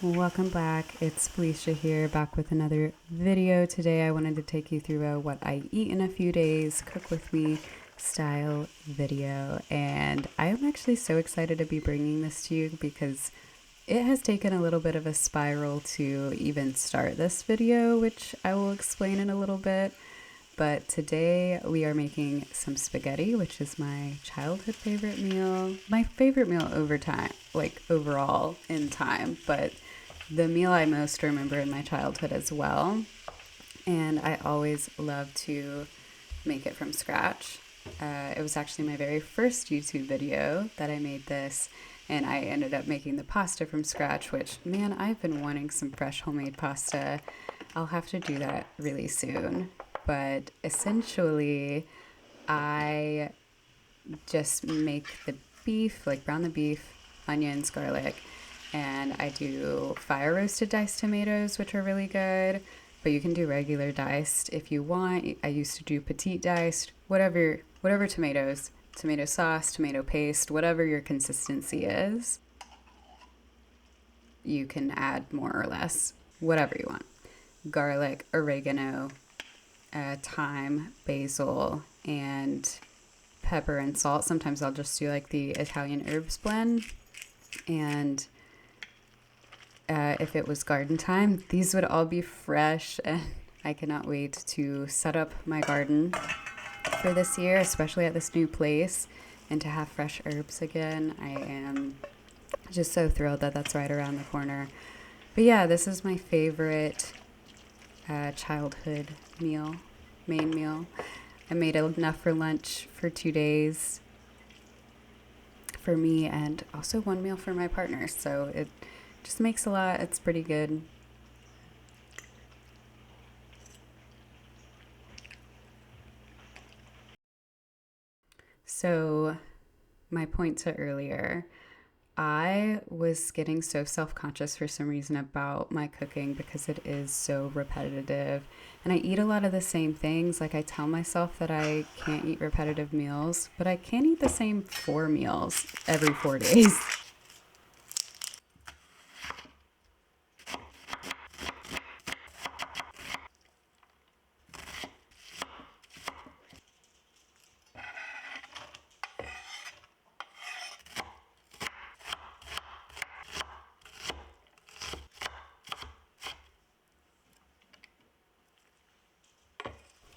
Welcome back. It's Felicia here, back with another video. Today I wanted to take you through a what I eat in a few days, cook with me style video. And I'm actually so excited to be bringing this to you because it has taken a little bit of a spiral to even start this video, which I will explain in a little bit. But today we are making some spaghetti, which is my childhood favorite meal. My favorite meal over time, like overall in time, but the meal I most remember in my childhood as well. And I always love to make it from scratch. It was actually my very first YouTube video that I made this, and I ended up making the pasta from scratch, which, man, I've been wanting some fresh homemade pasta. I'll have to do that really soon. But essentially, I just make the beef, like brown the beef, onions, garlic, and I do fire roasted diced tomatoes, which are really good, but you can do regular diced if you want. I used to do petite diced, whatever tomatoes, tomato sauce, tomato paste, whatever your consistency is. You can add more or less, whatever you want. Garlic, oregano, thyme, basil, and pepper and salt. Sometimes I'll just do like the Italian herbs blend. And if it was garden time, these would all be fresh, and I cannot wait to set up my garden for this year, especially at this new place, and to have fresh herbs again. I am just so thrilled that that's right around the corner. But yeah, this is my favorite childhood main meal. I made enough for lunch for 2 days for me, and also one meal for my partner, so it just makes a lot. It's pretty good. So my point to earlier, I was getting so self-conscious for some reason about my cooking because it is so repetitive, and I eat a lot of the same things. Like, I tell myself that I can't eat repetitive meals, but I can't eat the same 4 meals every 4 days.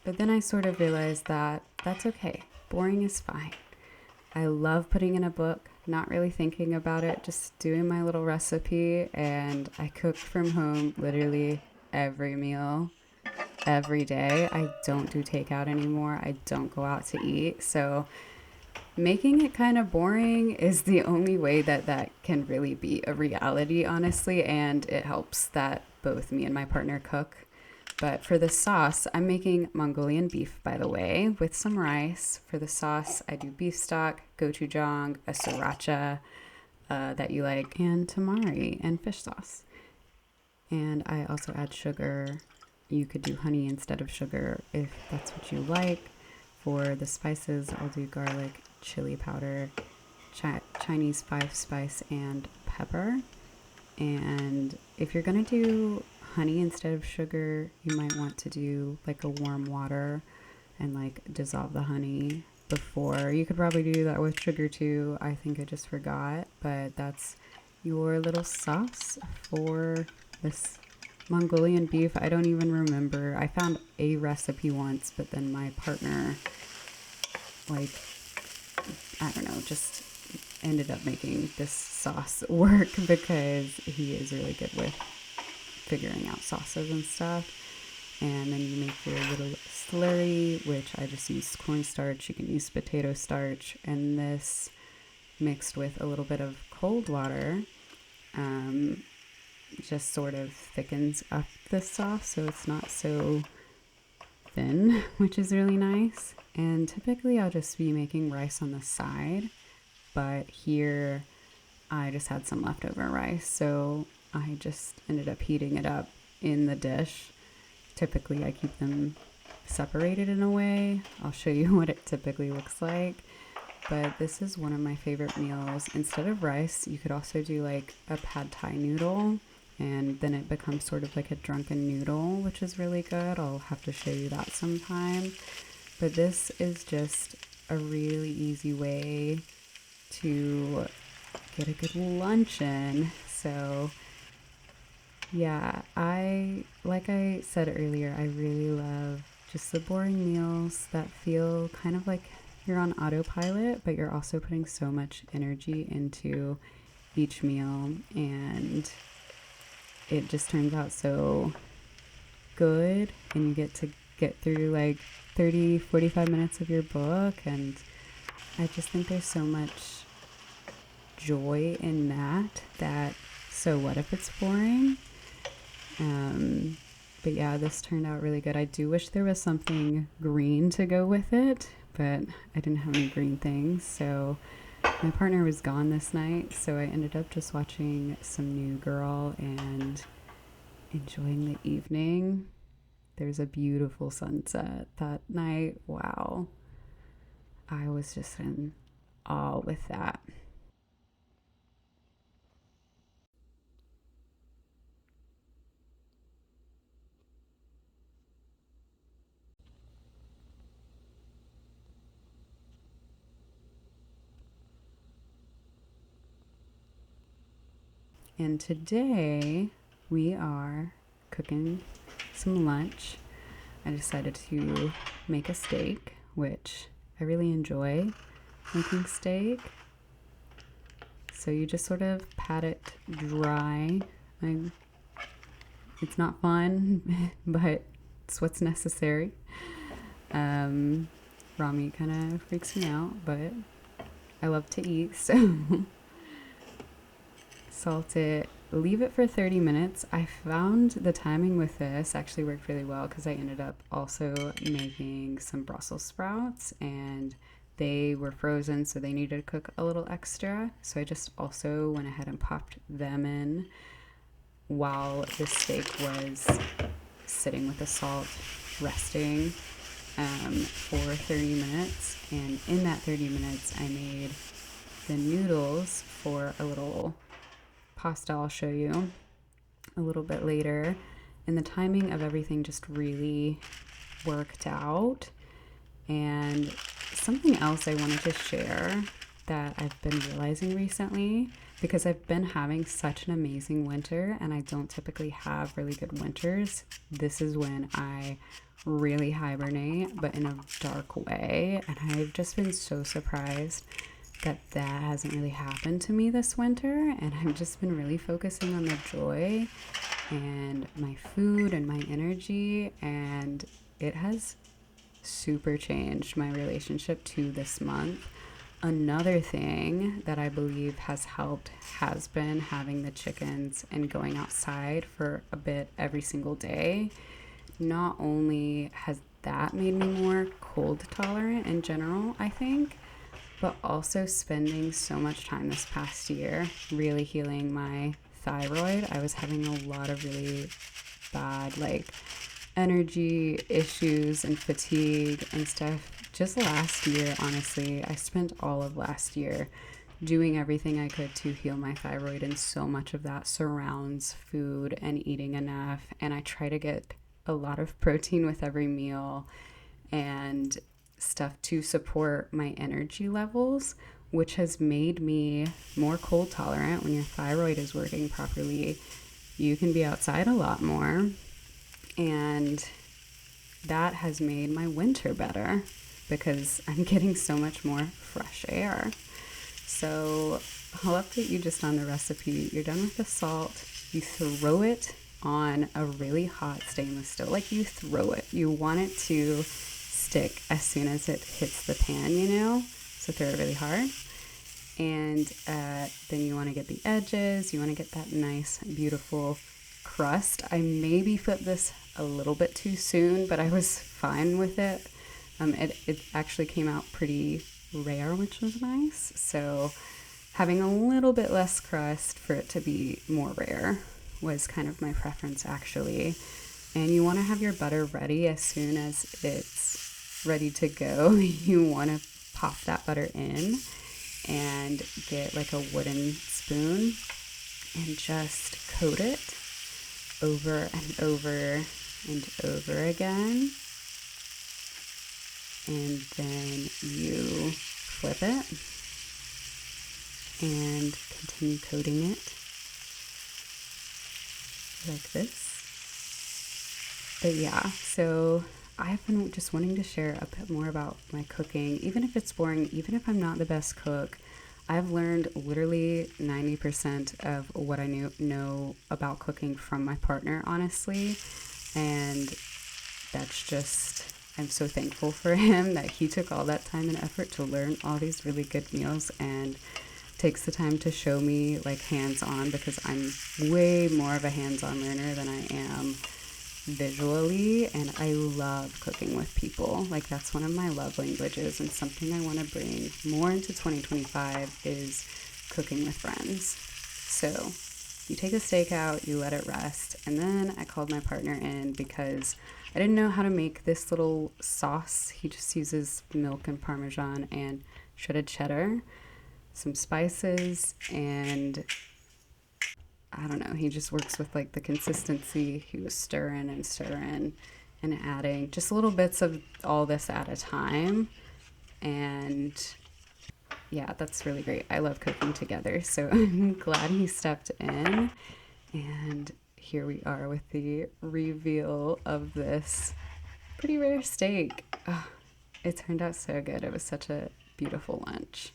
But then I sort of realized that that's okay. Boring is fine. I love putting in a book, not really thinking about it, just doing my little recipe, and I cook from home literally every meal, every day. I don't do takeout anymore. I don't go out to eat. So making it kind of boring is the only way that that can really be a reality, honestly, and it helps that both me and my partner cook. But for the sauce, I'm making Mongolian beef, by the way, with some rice. For the sauce, I do beef stock, gochujang, a sriracha that you like, and tamari and fish sauce. And I also add sugar. You could do honey instead of sugar if that's what you like. For the spices, I'll do garlic, chili powder, Chinese 5-spice, and pepper. And if you're going to do honey instead of sugar, you might want to do like a warm water and like dissolve the honey before. You could probably do that with sugar too. I think I just forgot, but that's your little sauce for this Mongolian beef. I don't even remember. I found a recipe once, but then my partner, like, I don't know, just ended up making this sauce work because he is really good with figuring out sauces and stuff. And then you make your little slurry, which I just use cornstarch. You can use potato starch, and this mixed with a little bit of cold water just sort of thickens up the sauce so it's not so thin, which is really nice. And typically I'll just be making rice on the side, but here I just had some leftover rice, so I just ended up heating it up in the dish. Typically I keep them separated in a way. I'll show you what it typically looks like. But this is one of my favorite meals. Instead of rice, you could also do like a pad thai noodle, and then it becomes sort of like a drunken noodle, which is really good. I'll have to show you that sometime. But this is just a really easy way to get a good lunch in. So yeah, like I said earlier, I really love just the boring meals that feel kind of like you're on autopilot, but you're also putting so much energy into each meal, and it just turns out so good, and you get through like 30, 45 minutes of your book, and I just think there's so much joy in that so what if it's boring? But yeah, this turned out really good. I do wish there was something green to go with it, but I didn't have any green things, so my partner was gone this night, so I ended up just watching some New Girl and enjoying the evening. There's a beautiful sunset that night. Wow. I was just in awe with that. And today we are cooking some lunch. I decided to make a steak, which I really enjoy making steak. So you just sort of pat it dry. It's not fun, but it's what's necessary. Raw meat kind of freaks me out, but I love to eat, so salt it, leave it for 30 minutes. I found the timing with this actually worked really well because I ended up also making some Brussels sprouts, and they were frozen, so they needed to cook a little extra. So I just also went ahead and popped them in while the steak was sitting with the salt, resting for 30 minutes. And in that 30 minutes, I made the noodles for a little pasta I'll show you a little bit later. And the timing of everything just really worked out. And something else I wanted to share that I've been realizing recently, because I've been having such an amazing winter and I don't typically have really good winters. This is when I really hibernate, but in a dark way. And I've just been so surprised that hasn't really happened to me this winter, and I've just been really focusing on the joy and my food and my energy, and it has super changed my relationship to this month. Another thing that I believe has helped has been having the chickens and going outside for a bit every single day. Not only has that made me more cold tolerant in general, I think, but also spending so much time this past year really healing my thyroid. I was having a lot of really bad like energy issues and fatigue and stuff just last year. Honestly, I spent all of last year doing everything I could to heal my thyroid, and so much of that surrounds food and eating enough. And I try to get a lot of protein with every meal and stuff to support my energy levels, which has made me more cold tolerant. When your thyroid is working properly, you can be outside a lot more, and that has made my winter better because I'm getting so much more fresh air. So I'll update you just on the recipe. You're done with the salt. You throw it on a really hot stainless stove. Like, you throw it. You want it to stick as soon as it hits the pan, so throw it really hard. And then you want to get the edges. You want to get that nice, beautiful crust. I maybe flipped this a little bit too soon, but I was fine with it. It actually came out pretty rare, which was nice. So having a little bit less crust for it to be more rare was kind of my preference, actually. And you want to have your butter ready as soon as it's ready to go. You want to pop that butter in and get like a wooden spoon and just coat it over and over and over again. And then you flip it and continue coating it like this. But yeah, so I've been just wanting to share a bit more about my cooking, even if it's boring, even if I'm not the best cook. I've learned literally 90% of what I know about cooking from my partner, honestly. And that's just, I'm so thankful for him that he took all that time and effort to learn all these really good meals and takes the time to show me like hands-on, because I'm way more of a hands-on learner than I am visually, and I love cooking with people. Like, that's one of my love languages, and something I want to bring more into 2025 is cooking with friends. So you take a steak out, you let it rest, and then I called my partner in because I didn't know how to make this little sauce. He just uses milk and Parmesan and shredded cheddar, some spices, and I don't know, he just works with like the consistency. He was stirring and adding just little bits of all this at a time. And yeah, that's really great. I love cooking together. So I'm glad he stepped in. And here we are with the reveal of this pretty rare steak. Oh, it turned out so good. It was such a beautiful lunch.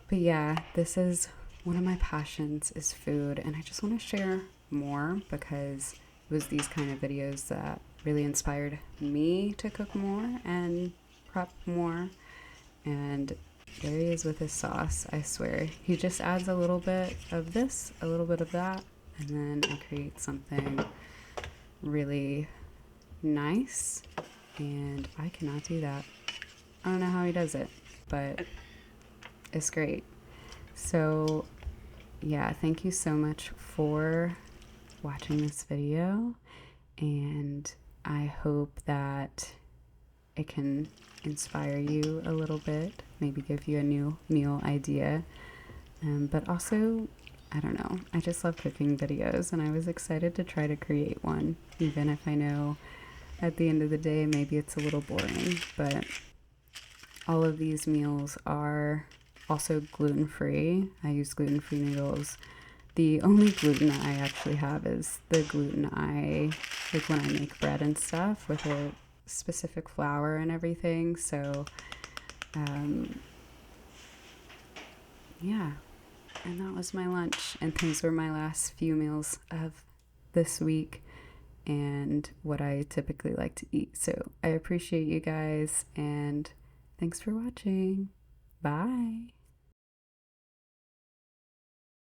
But yeah, this is one of my passions is food, and I just want to share more because it was these kind of videos that really inspired me to cook more and prep more. And there he is with his sauce. I swear, he just adds a little bit of this, a little bit of that, and then I create something really nice. And I cannot do that. I don't know how he does it, but it's great. So yeah, thank you so much for watching this video, and I hope that it can inspire you a little bit, maybe give you a new meal idea. But also, I don't know, I just love cooking videos, and I was excited to try to create one, even if I know at the end of the day maybe it's a little boring. But all of these meals are also gluten-free. I use gluten-free noodles. The only gluten that I actually have is the gluten I like when I make bread and stuff with a specific flour and everything. So yeah, and that was my lunch, and those were my last few meals of this week and what I typically like to eat. So I appreciate you guys, and thanks for watching. Bye.